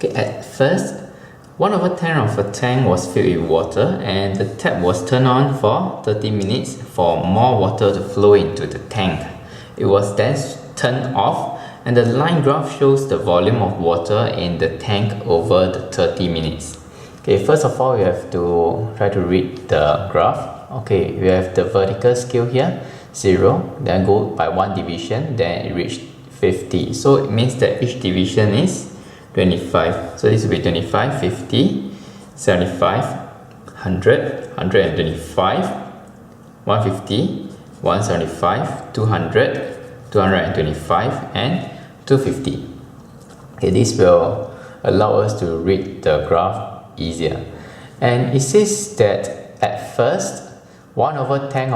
Okay, at first, 1/10 of a tank was filled with water and the tap was turned on for 30 minutes for more water to flow into the tank. It was then turned off and the line graph shows the volume of water in the tank over the 30 minutes. Okay, first of all, we have to try to read the graph. Okay, we have the vertical scale here, 0, then go by one division, then it reached 50. So it means that each division is 25. So this will be 25, 50, 75, 100, 125, 150, 175, 200, 225, and 250. Okay, this will allow us to read the graph easier. And it says that at first 1/10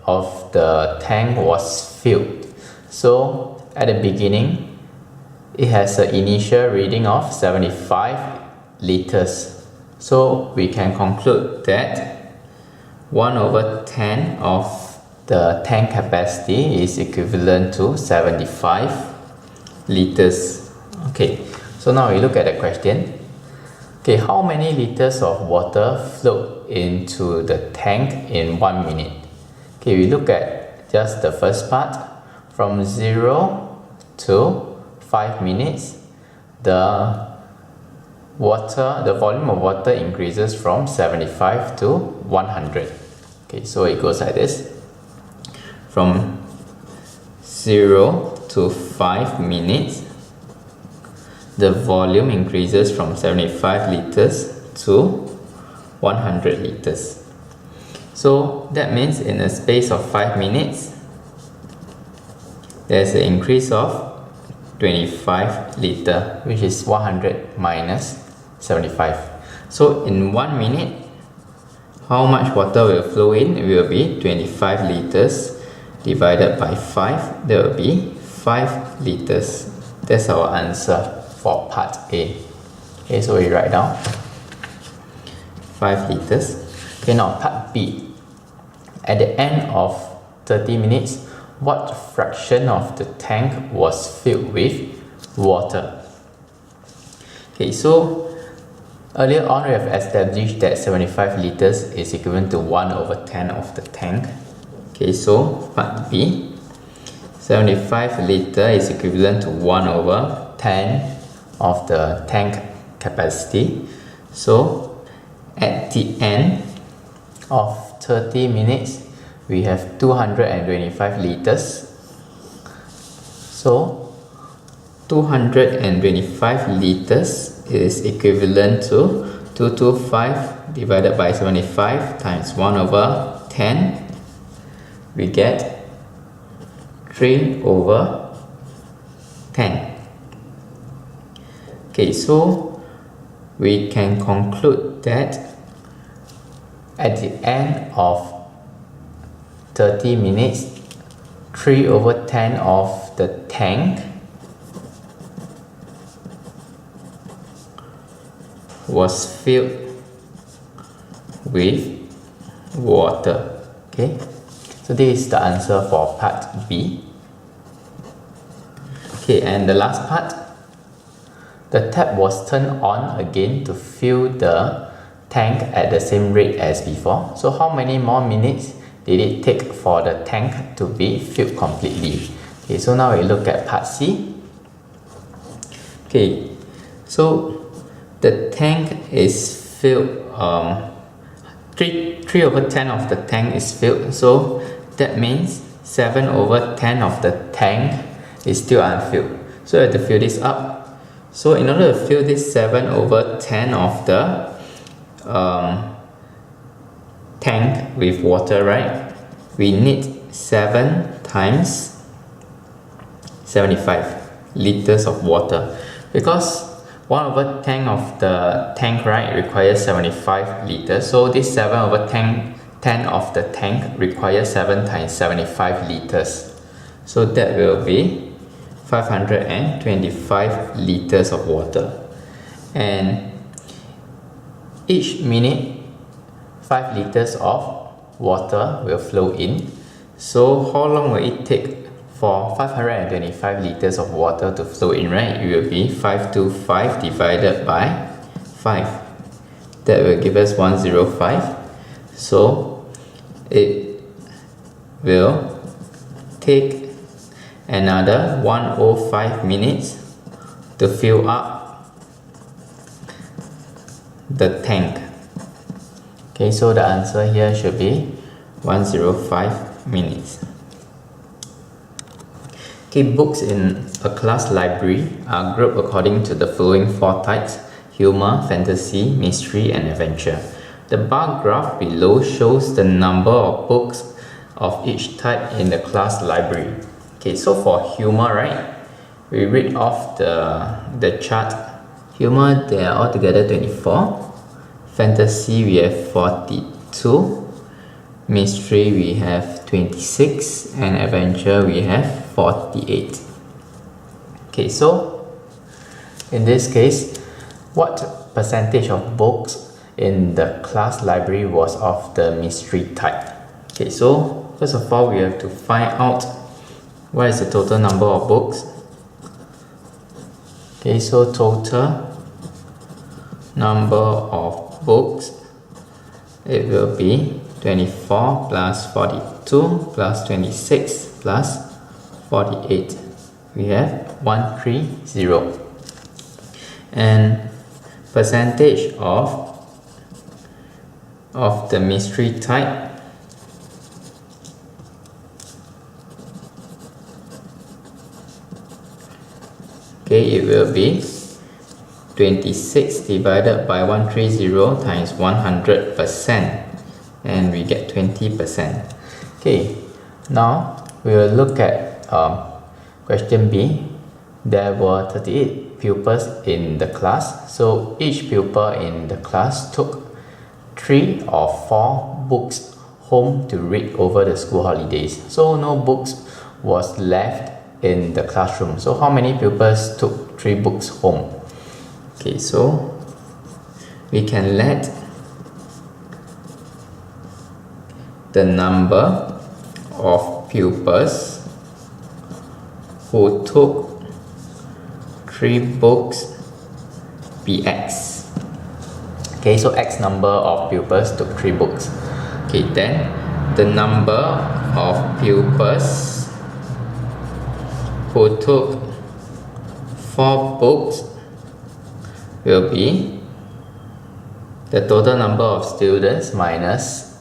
of the tank was filled. So at the beginning it has an initial reading of 75 liters. So we can conclude that 1/10 of the tank capacity is equivalent to 75 liters. Okay, so now we look at the question. Okay, how many liters of water flowed into the tank in 1 minute? Okay, we look at just the first part. From 0 to 5 minutes, the volume of water increases from 75 to 100. Okay, so it goes like this. From 0 to 5 minutes, the volume increases from 75 liters to 100 liters. So that means in a space of 5 minutes, there's an increase of 25 liter, which is 100 minus 75. So in 1 minute, how much water will flow in? It will be 25 liters divided by 5. That will be 5 liters. That's our answer for part A. Okay, so we write down 5 liters. Okay, now part B. At the end of 30 minutes, what fraction of the tank was filled with water? Okay, so earlier on we have established that 75 liters is equivalent to 1/10 of the tank. Okay, so part B, 75 liter is equivalent to 1/10 of the tank capacity. So at the end of 30 minutes, we have 225 liters. So 225 liters is equivalent to 225 divided by 75 times 1/10. We get 3/10. Okay, so we can conclude that at the end of 30 minutes, 3/10 of the tank was filled with water. Okay, so this is the answer for part B. Okay, and the last part, the tap was turned on again to fill the tank at the same rate as before. So how many more minutes did it take for the tank to be filled completely? Okay, so now we look at part C. Okay, so the tank is filled, 3/10 of the tank is filled, so that means 7/10 of the tank is still unfilled. So we have to fill this up. So in order to fill this 7/10 of the tank with water, right, we need 7 times 75 liters of water, because 1/10 of the tank, right, requires 75 liters. So this 7/10 of the tank requires 7 times 75 liters. So that will be 525 liters of water. And each minute 5 liters of water will flow in. So how long will it take for 525 liters of water to flow in, right, it will be 525 divided by 5. That will give us 105. So it will take another 105 minutes to fill up the tank. Okay, so the answer here should be 105 minutes. Okay, books in a class library are grouped according to the following 4 types: humor, fantasy, mystery, and adventure. The bar graph below shows the number of books of each type in the class library. Okay, so for humor, right, we read off the chart. Humor, there are altogether 24. Fantasy, we have 42. Mystery, we have 26. And adventure, we have 48. Okay, so in this case, what percentage of books in the class library was of the mystery type? Okay, so first of all, we have to find out what is the total number of books. Okay, so total number of books, it will be 24 plus 42 plus 26 plus 48. We have 130. And percentage of the mystery type, okay, it will be 26 divided by 130 times 100%, and we get 20%. Okay, now we will look at question B. There were 38 pupils in the class, so each pupil in the class took 3 or 4 books home to read over the school holidays. So no books was left in the classroom. So how many pupils took 3 books home? Okay, so we can let the number of pupils who took 3 books be x. Okay, so x number of pupils took 3 books. Okay, then the number of pupils who took 4 books will be the total number of students minus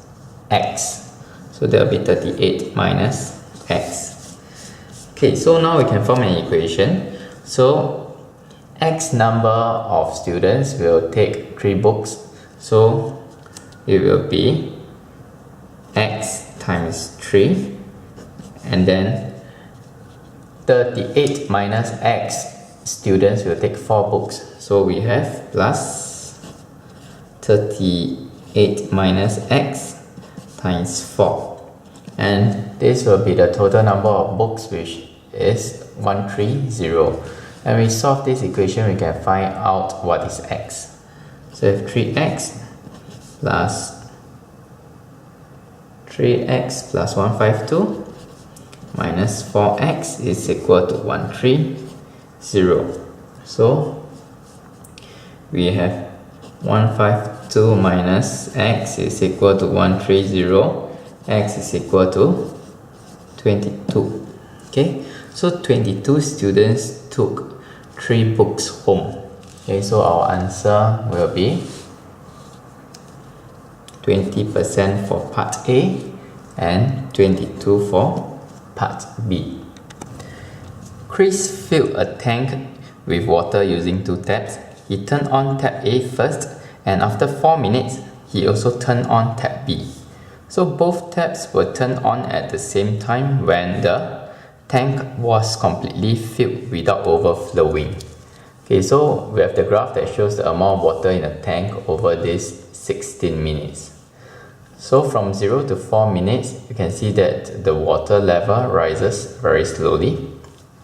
x. So there will be 38 minus x. Okay, so now we can form an equation. So x number of students will take 3 books. So it will be x times 3, and then 38 minus x students will take 4 books. So we have plus 38 minus x times 4. And this will be the total number of books, which is 130. And we solve this equation, we can find out what is x. So if 3x plus 152 minus 4x is equal to 130. So we have 152 minus x is equal to 130. X is equal to 22. Okay, so 22 students took 3 books home. Okay, so our answer will be 20% for part A and 22 for part B. Chris filled a tank with water using 2 taps. He turned on tap A first, and after 4 minutes, he also turned on tap B. So both taps were turned on at the same time when the tank was completely filled without overflowing. Okay, so we have the graph that shows the amount of water in the tank over this 16 minutes. So from 0 to 4 minutes, you can see that the water level rises very slowly.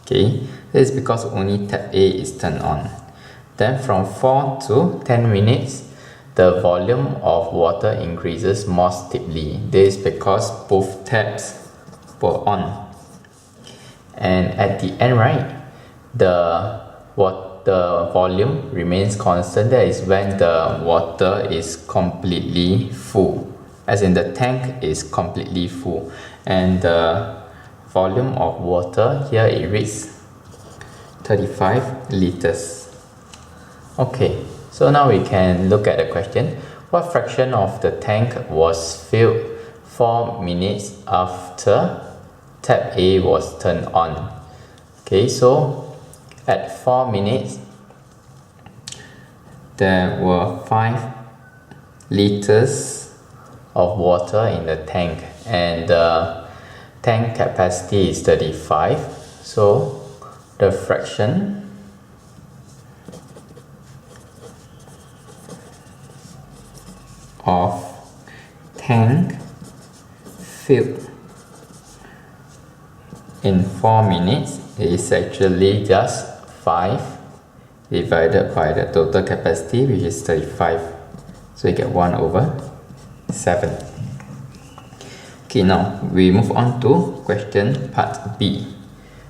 Okay, this is because only tap A is turned on. Then from 4 to 10 minutes, the volume of water increases more steeply. This is because both taps were on. and at the end, right, the volume remains constant. That is when the water is completely full, as in the tank is completely full, and the volume of water here, it reaches 35 liters. Okay, so now we can look at the question. What fraction of the tank was filled 4 minutes after tap A was turned on? Okay, so at 4 minutes, there were 5 liters of water in the tank, and the tank capacity is 35. So the fraction of tank filled in 4 minutes is actually just 5 divided by the total capacity, which is 35. So you get 1/7. Okay, now we move on to question part B.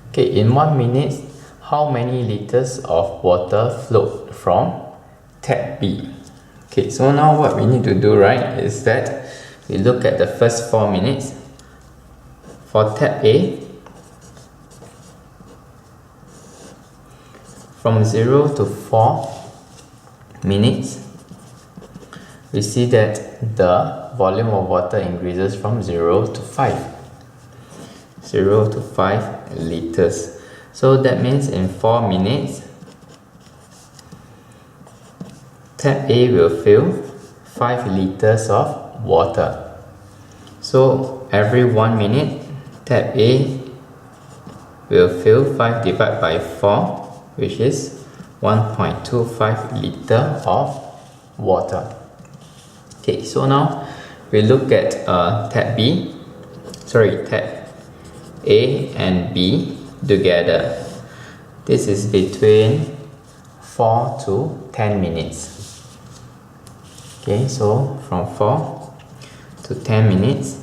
Okay, in 1 minute, how many liters of water flowed from tap B? Okay, so now what we need to do, right, is that we look at the first 4 minutes. For tap A, from 0 to 4 minutes, we see that the volume of water increases from 0 to 5. 0 to 5 liters. So that means in 4 minutes, tap A will fill 5 liters of water. So every 1 minute, tap A will fill 5 divided by 4, which is 1.25 liter of water. Okay, so now we look at tap A and B together. This is between 4 to 10 minutes. Okay, so from 4 to 10 minutes.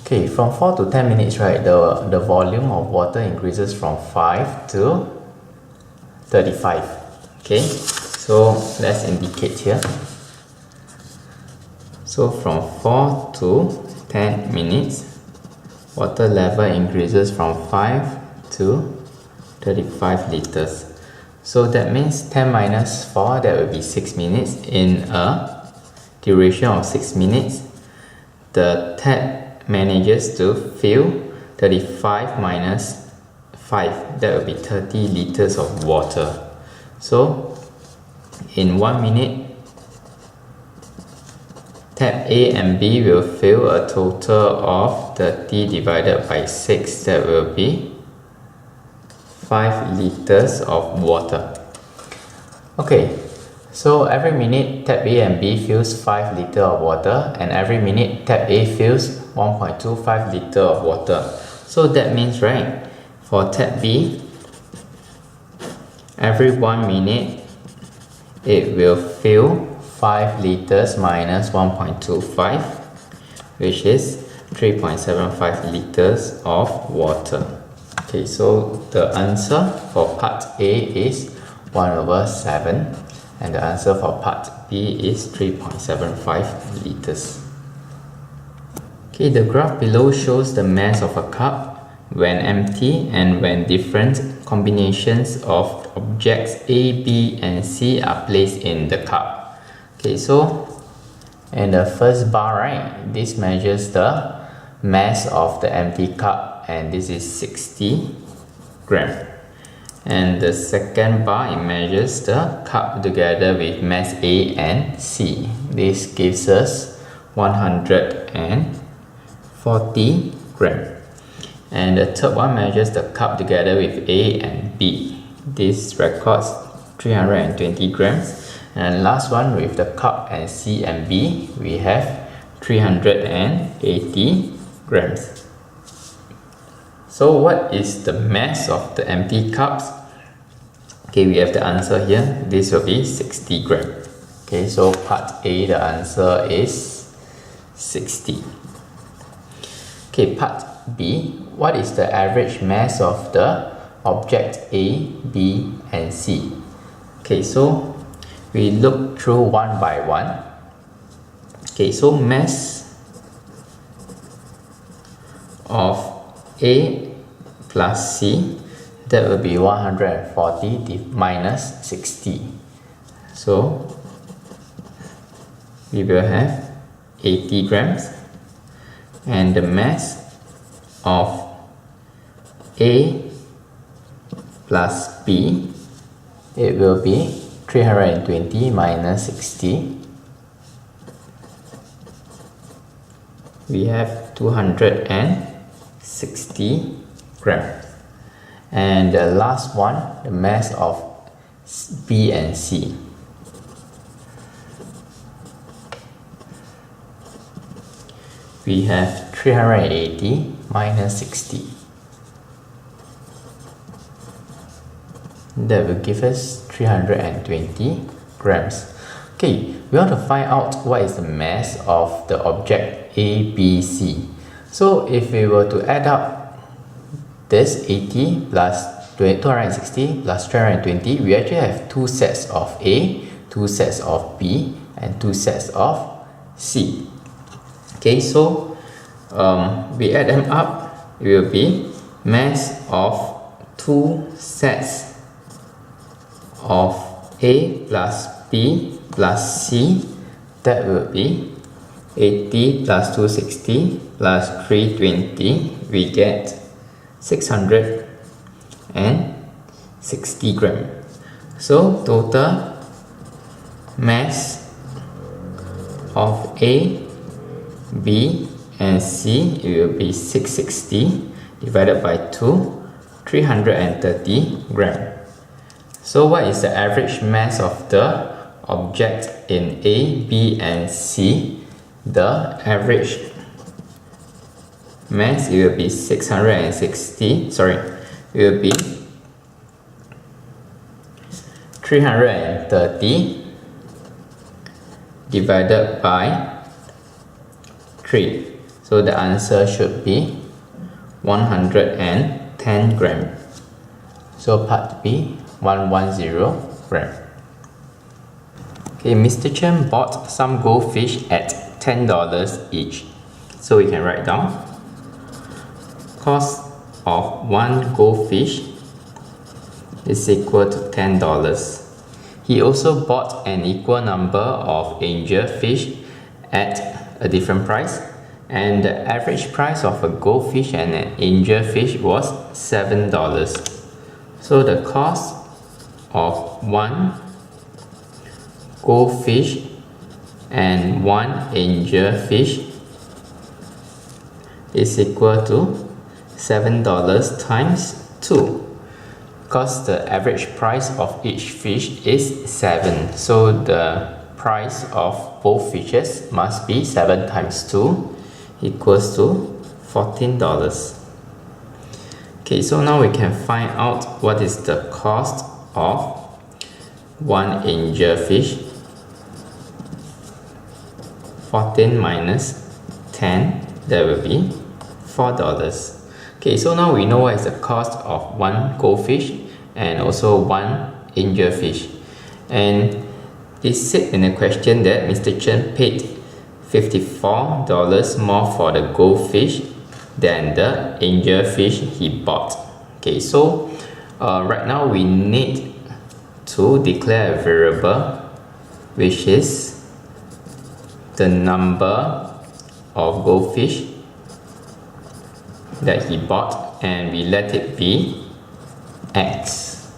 Okay, from 4 to 10 minutes, right, the volume of water increases from 5 to 35. Okay, so let's indicate here. So from 4 to 10 minutes, water level increases from 5 to 35 liters. So that means 10 minus 4, that will be 6 minutes. In a duration of 6 minutes, the tap manages to fill 35 minus 5, that will be 30 liters of water. So in 1 minute, tap A and B will fill a total of 30 divided by 6, that will be 5 liters of water. Okay, so every minute tap A and B fills 5 liters of water, and every minute tap A fills 1.25 liters of water. So that means, right, for tap B, every 1 minute it will fill 5 liters minus 1.25, which is 3.75 liters of water. Okay, so the answer for part A is 1/7, and the answer for part B is 3.75 liters. Okay, the graph below shows the mass of a cup when empty and when different combinations of objects A, B, and C are placed in the cup. Okay, so in the first bar, right, this measures the mass of the empty cup, and this is 60 grams. And the second bar, it measures the cup together with mass A and C. This gives us 140 grams. And the third one measures the cup together with A and B. This records 320 grams. And last one, with the cup and C and B, we have 380 grams. So what is the mass of the empty cups? Okay, we have the answer here. This will be 60 grams. Okay, so part A, the answer is 60. Okay, part B, what is the average mass of the object A, B, and C? Okay, so we look through one by one. Okay, so mass of A plus C, that will be 140 minus 60. So we will have 80 grams, and the mass of A plus B, it will be 320 minus 60. We have 260 grams. And the last one, the mass of B and C. We have 380 minus 60. That will give us 320 grams. Okay, we want to find out what is the mass of the object A, B, C. So if we were to add up this 80 plus 260 plus 320, we actually have two sets of A, two sets of B, and two sets of C. Okay, so we add them up, it will be mass of two sets of A plus B plus C, that will be 80 plus 260 plus 320, we get 660 grams. So total mass of A, B, and C, it will be 660 divided by 2, 330 grams. So what is the average mass of the object in A, B, and C? The average mass, it will be 660, it will be 330 divided by 3. So the answer should be 110 grams. So part B, 110 grams. Okay, Mr. Chen bought some goldfish at $10 each. So we can write down cost of one goldfish is equal to $10. He also bought an equal number of angelfish at a different price, and the average price of a goldfish and an angelfish was $7. So the cost of one goldfish and one angelfish is equal to $7 times 2, because the average price of each fish is 7, so the price of both fishes must be 7 times 2 equals to $14. Okay, so now we can find out what is the cost of one angelfish. 14 minus 10, that will be $4. Okay, so now we know what is the cost of one goldfish and also one angelfish. And it said in the question that Mr. Chen paid $54 more for the goldfish than the angelfish he bought. Okay, so right now we need to declare a variable, which is the number of goldfish that he bought, and we let it be X.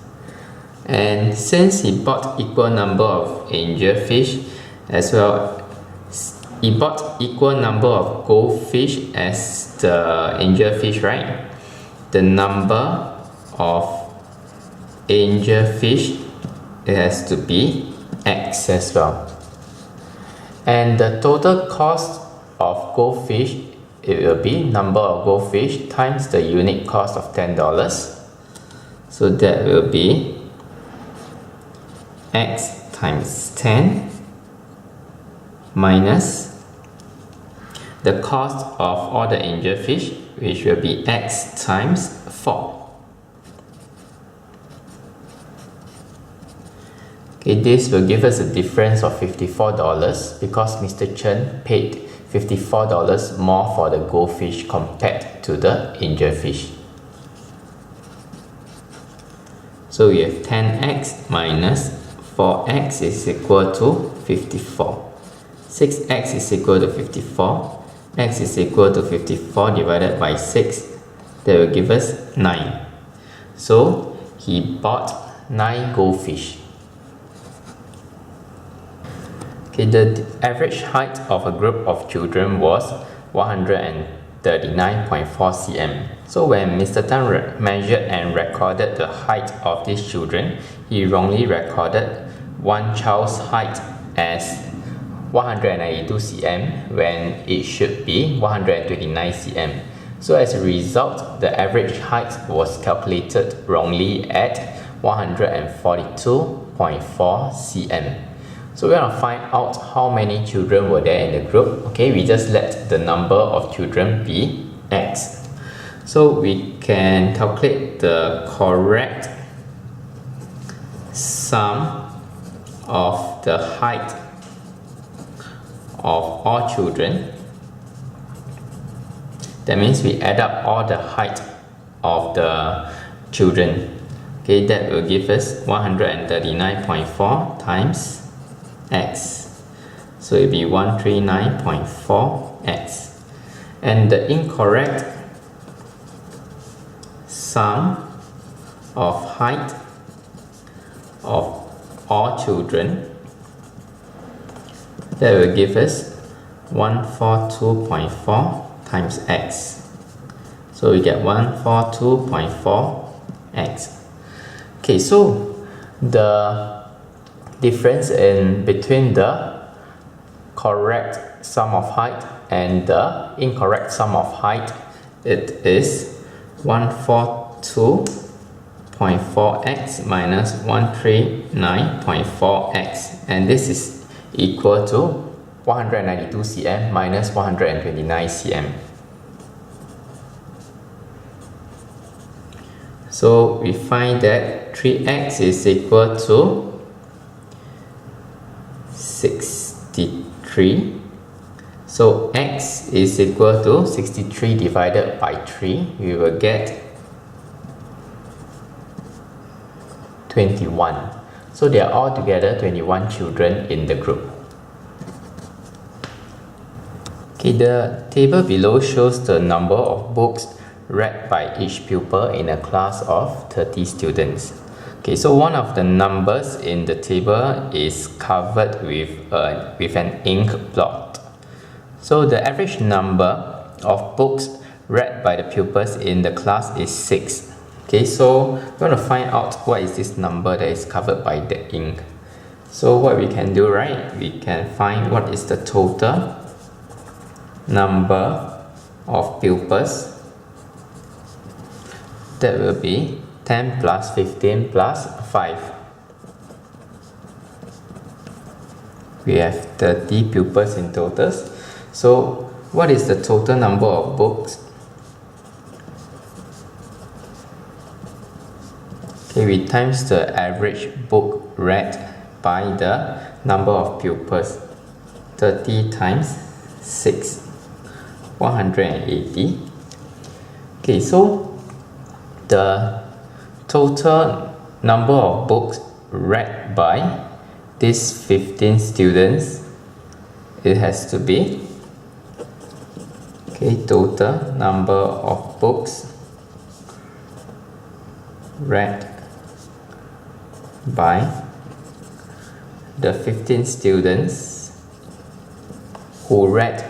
And since he bought equal number of angelfish as well, he bought equal number of goldfish as the angelfish, right? The number of angelfish, it has to be X as well. And the total cost of goldfish, it will be number of goldfish times the unit cost of $10. So that will be X times 10 minus the cost of all the angelfish, which will be x times 4. Okay, this will give us a difference of $54 because Mr. Chen paid $54 more for the goldfish compared to the angelfish. So we have 10x minus 4x is equal to 54. 6x is equal to 54. X is equal to 54 divided by 6. That will give us 9. So he bought 9 goldfish. Okay, the average height of a group of children was 139.4 cm. So when Mr. Tan measured and recorded the height of these children, he wrongly recorded one child's height as 192 cm when it should be 129 cm. So as a result, the average height was calculated wrongly at 142.4 cm. So we want to find out how many children were there in the group. Okay, we just let the number of children be x. So we can calculate the correct sum of the height of all children. That means we add up all the height of the children. Okay, that will give us 139.4 times x. So it will be 139.4x. And the incorrect sum of height of all children, that will give us 142.4 times x. So we get 142.4x. Okay, so the difference in between the correct sum of height and the incorrect sum of height, it is 142.4x minus 139.4x, and this is equal to 192 cm minus 129 cm. So we find that 3x is equal to 63. So x is equal to 63 divided by 3. We will get 21. So there are altogether 21 children in the group. Okay, the table below shows the number of books read by each pupil in a class of 30 students. Okay, so one of the numbers in the table is covered with an ink blot. So the average number of books read by the pupils in the class is 6. Okay, so we want to find out what is this number that is covered by the ink. So what we can do, right, we can find what is the total number of pupils. That will be 10 plus 15 plus 5. We have 30 pupils in total. So what is the total number of books? Okay, we times the average book read by the number of pupils. 30 times 6, 180. Okay, so the total number of books read by these 15 students, it has to be, okay, total number of books read by the 15 students who read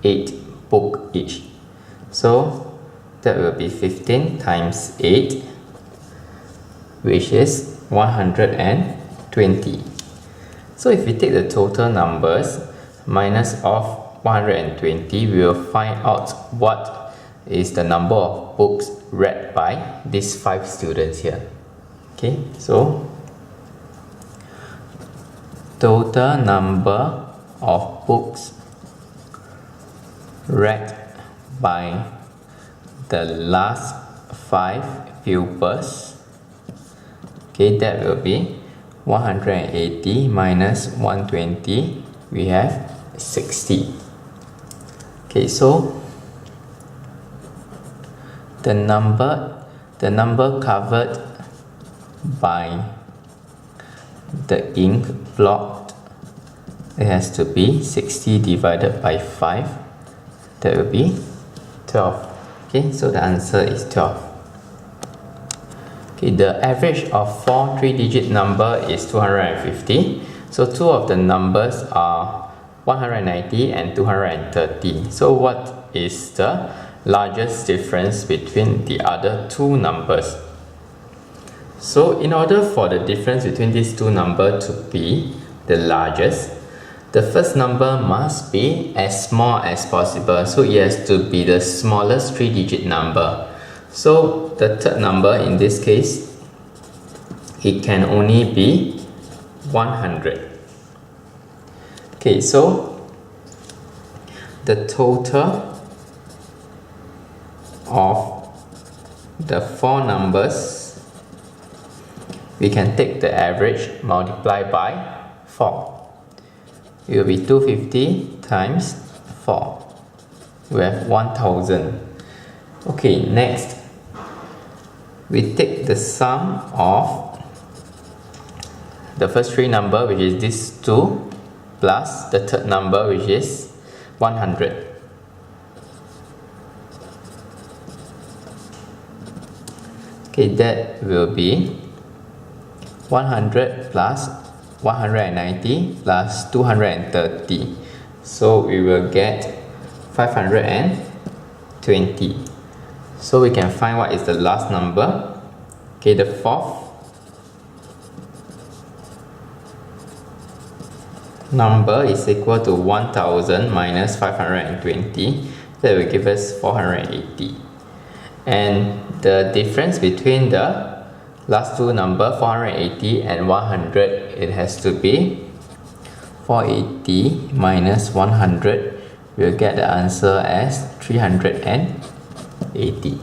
8 books each. So that will be 15 times 8, which is 120. So if we take the total numbers minus off 120, we will find out what is the number of books read by these 5 students here. Okay, so total number of books ranked by the last 5 pupils, okay, that will be 180 minus 120, we have 60. Okay, so the number covered by the ink blot, it has to be 60 divided by 5, that will be 12. Okay, so the answer is 12. Okay, the average of 4 3-digit number is 250. So two of the numbers are 190 and 230. So what is the largest difference between the other two numbers? So in order for the difference between these two numbers to be the largest, the first number must be as small as possible. So it has to be the smallest 3-digit number. So the third number in this case, it can only be 100. Okay, so the total of the 4 numbers, we can take the average, multiply by 4. It will be 250 times 4. We have 1000. Okay, next, we take the sum of the first 3 number, which is this 2, plus the third number, which is 100. Okay, that will be 100 plus 190 plus 230. So we will get 520. So we can find what is the last number. Okay, the fourth number is equal to 1000 minus 520. That will give us 480. And the difference between the last two numbers, 480 and 100, it has to be 480 minus 100. We'll get the answer as 380.